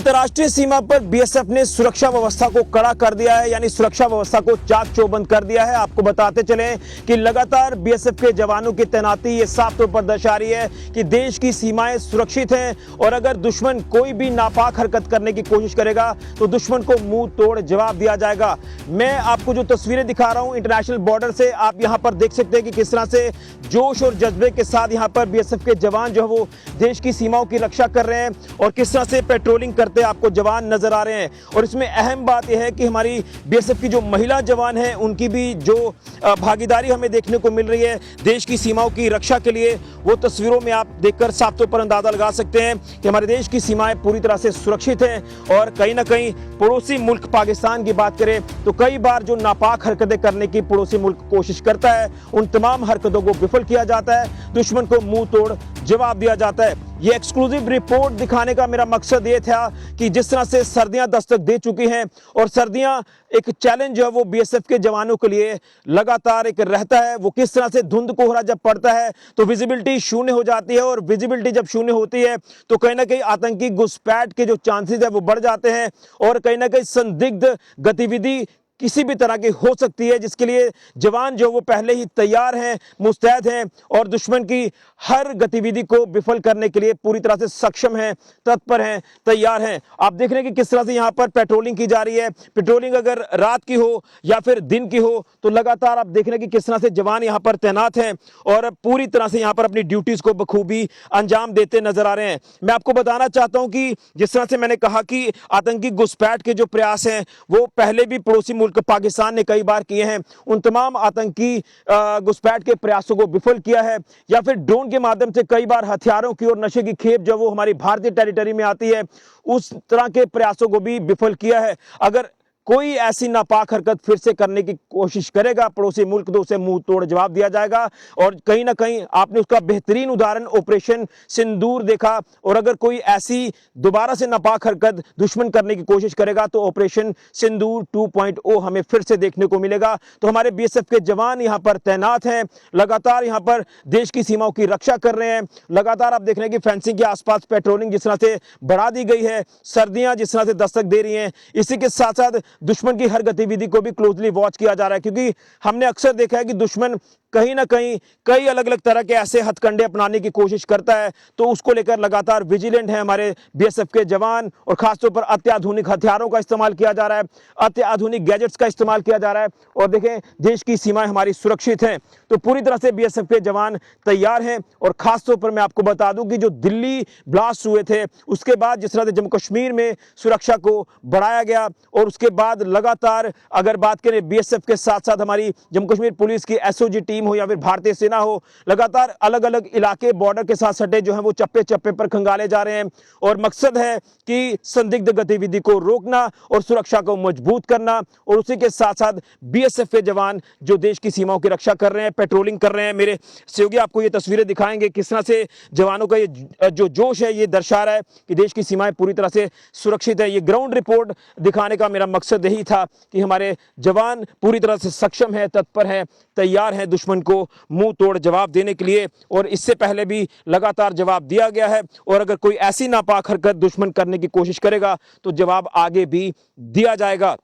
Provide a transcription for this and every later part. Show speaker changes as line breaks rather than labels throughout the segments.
अंतर्राष्ट्रीय सीमा पर बीएसएफ ने सुरक्षा व्यवस्था को कड़ा कर दिया है, यानी सुरक्षा व्यवस्था को चाक चौबंद कर दिया है। आपको बताते चले कि लगातार बीएसएफ के जवानों की तैनाती ये साफ तौर पर दर्शा रही है कि देश की सीमाएं सुरक्षित हैं और अगर दुश्मन कोई भी नापाक हरकत करने की कोशिश करेगा तो दुश्मन को मुंह तोड़ जवाब दिया जाएगा। मैं आपको जो तस्वीरें दिखा रहा हूं इंटरनेशनल बॉर्डर से, आप यहां पर देख सकते हैं कि किस तरह से जोश और जज्बे के साथ यहां पर बीएसएफ के जवान जो है वो देश की सीमाओं की रक्षा कर रहे हैं और किस तरह से पेट्रोलिंग करते आपको जवान नजर आ रहे हैं। और इसमें अहम बात यह है कि हमारी बीएसएफ की जो महिला जवान हैं उनकी भी जो भागीदारी हमें देखने को मिल रही है देश की सीमाओं की रक्षा के लिए, वो तस्वीरों में आप देखकर साफ तौर पर अंदाजा लगा सकते हैं कि हमारे देश की सीमाएं पूरी तरह से सुरक्षित हैं। और कहीं ना कहीं पड़ोसी मुल्क पाकिस्तान की बात करें तो कई बार जो नापाक हरकतें करने की पड़ोसी मुल्क कोशिश करता है उन तमाम हरकतों को विफल किया जाता है, दुश्मन को मुंह तोड़ जवाब दिया जाता है। ये एक्सक्लूसिव रिपोर्ट दिखाने का मेरा मकसद ये था कि जिस तरह से सर्दियां दस्तक दे चुकी हैं और सर्दियां एक चैलेंज है वो बीएसएफ के जवानों के लिए लगातार एक रहता है, वो किस तरह से धुंध कोहरा जब पड़ता है तो विजिबिलिटी शून्य हो जाती है और विजिबिलिटी जब शून्य होती है तो कहीं ना कहीं आतंकी घुसपैठ के जो चांसेस है वो बढ़ जाते हैं और कहीं ना कहीं संदिग्ध गतिविधि किसी भी तरह की हो सकती है, जिसके लिए जवान जो वो पहले ही तैयार हैं, मुस्तैद हैं और दुश्मन की हर गतिविधि को विफल करने के लिए पूरी तरह से सक्षम हैं, तत्पर हैं, तैयार हैं। आप देख रहे हैं कि किस तरह से यहाँ पर पेट्रोलिंग की जा रही है। पेट्रोलिंग अगर रात की हो या फिर दिन की हो तो लगातार आप देख रहे हैं कि किस तरह से जवान यहाँ पर तैनात हैं और पूरी तरह से यहाँ पर अपनी ड्यूटीज को बखूबी अंजाम देते नजर आ रहे हैं। मैं आपको बताना चाहता हूँ कि जिस तरह से मैंने कहा कि आतंकी घुसपैठ के जो प्रयास हैं वो पहले भी पड़ोसी मुल्क पाकिस्तान ने कई बार किए हैं, उन तमाम आतंकी घुसपैठ के प्रयासों को विफल किया है या फिर ड्रोन के माध्यम से कई बार हथियारों की और नशे की खेप जो वो हमारी भारतीय टेरिटरी में आती है उस तरह के प्रयासों को भी विफल किया है। अगर कोई ऐसी नापाक हरकत फिर से करने की कोशिश करेगा पड़ोसी मुल्क तो उसे मुंह तोड़ जवाब दिया जाएगा। और कहीं ना कहीं आपने उसका बेहतरीन उदाहरण ऑपरेशन सिंदूर देखा और अगर कोई ऐसी दोबारा से नापाक हरकत दुश्मन करने की कोशिश करेगा तो ऑपरेशन सिंदूर 2.0 हमें फिर से देखने को मिलेगा। तो हमारे बीएसएफ के जवान यहाँ पर तैनात हैं, लगातार यहाँ पर देश की सीमाओं की रक्षा कर रहे हैं। लगातार आप देख रहे हैं कि फेंसिंग के आसपास पेट्रोलिंग जिस तरह से बढ़ा दी गई है, सर्दियां जिस तरह से दस्तक दे रही हैं, इसी के साथ साथ दुश्मन की हर गतिविधि को भी क्लोजली वॉच किया जा रहा है क्योंकि हमने अक्सर देखा है कि दुश्मन कहीं ना कहीं कई अलग अलग तरह के ऐसे हथकंडे अपनाने की कोशिश करता है, तो उसको लेकर लगातार विजिलेंट है हमारे बीएसएफ के जवान और खासतौर पर अत्याधुनिक हथियारों का इस्तेमाल किया जा रहा है, अत्याधुनिक गैजेट्स का इस्तेमाल किया जा रहा है। और देखें देश की सीमाएं हमारी सुरक्षित हैं तो पूरी तरह से बीएसएफ के जवान तैयार हैं। और खासतौर पर मैं आपको बता दूं कि जो दिल्ली ब्लास्ट हुए थे उसके बाद जिस तरह से जम्मू कश्मीर में सुरक्षा को बढ़ाया गया और उसके बाद लगातार अगर बात करें बीएसएफ के साथ साथ हमारी जम्मू कश्मीर पुलिस की एसओजी टीम हो या फिर भारतीय सेना हो, लगातार अलग अलग इलाके बॉर्डर के साथ सटे जो है वो चप्पे चप्पे पर खंगाले जा रहे हैं। और मकसद है कि संदिग्ध गतिविधि को रोकना और सुरक्षा को मजबूत करना और उसी के साथ साथ बीएसएफ के जवान जो देश की सीमाओं की रक्षा कर रहे हैं, पेट्रोलिंग कर रहे हैं। मेरे सहयोगी आपको ये तस्वीरें दिखाएंगे किस तरह से जवानों का ये जो जोश है ये दर्शा रहा है कि देश की सीमाएं पूरी तरह से सुरक्षित है। ये ग्राउंड रिपोर्ट दिखाने का मेरा मकसद यही था कि हमारे जवान पूरी तरह से सक्षम है, तत्पर है, तैयार है दुश्मन को मुंह तोड़ जवाब देने के लिए। और इससे पहले भी लगातार जवाब दिया गया है और अगर कोई ऐसी नापाक हरकत दुश्मन करने की कोशिश करेगा तो जवाब आगे भी दिया जाएगा।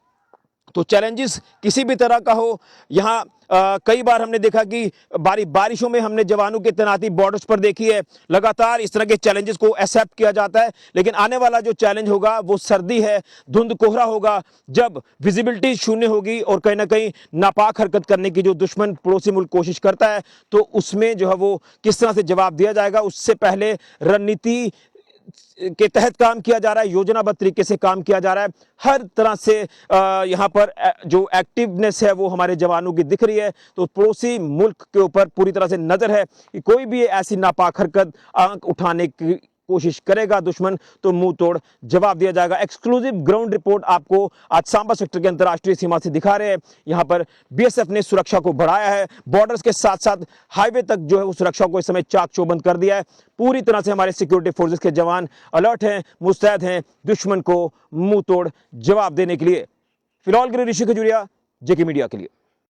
तो चैलेंजेस किसी भी तरह का हो, यहाँ कई बार हमने देखा कि बारिशों में हमने जवानों की तैनाती बॉर्डर्स पर देखी है, लगातार इस तरह के चैलेंजेस को एक्सेप्ट किया जाता है। लेकिन आने वाला जो चैलेंज होगा वो सर्दी है, धुंध कोहरा होगा, जब विजिबिलिटी शून्य होगी और कहीं ना कहीं नापाक हरकत करने की जो दुश्मन पड़ोसी मुल्क कोशिश करता है तो उसमें जो है वो किस तरह से जवाब दिया जाएगा। उससे पहले रणनीति के तहत काम किया जा रहा है, योजनाबद्ध तरीके से काम किया जा रहा है। हर तरह से यहाँ पर जो एक्टिवनेस है वो हमारे जवानों की दिख रही है। तो पड़ोसी मुल्क के ऊपर पूरी तरह से नजर है कि कोई भी ऐसी नापाक हरकत आंख उठाने की कोशिश करेगा दुश्मन तो मुंह तोड़ जवाब दिया जाएगा। एक्सक्लूसिव ग्राउंड रिपोर्ट आपको आज सांबा सेक्टर के अंतर्राष्ट्रीय सीमा से दिखा रहे हैं। यहाँ पर बीएसएफ ने सुरक्षा को बढ़ाया है, बॉर्डर्स के साथ साथ हाईवे तक जो है वो सुरक्षा को इस समय चाक चौबंद कर दिया है। पूरी तरह से हमारे सिक्योरिटी फोर्सेस के जवान अलर्ट हैं, मुस्तैद हैं दुश्मन को मुंह तोड़ जवाब देने के लिए। फिलहाल के लिए ऋषि खजूरिया, जेके मीडिया के लिए।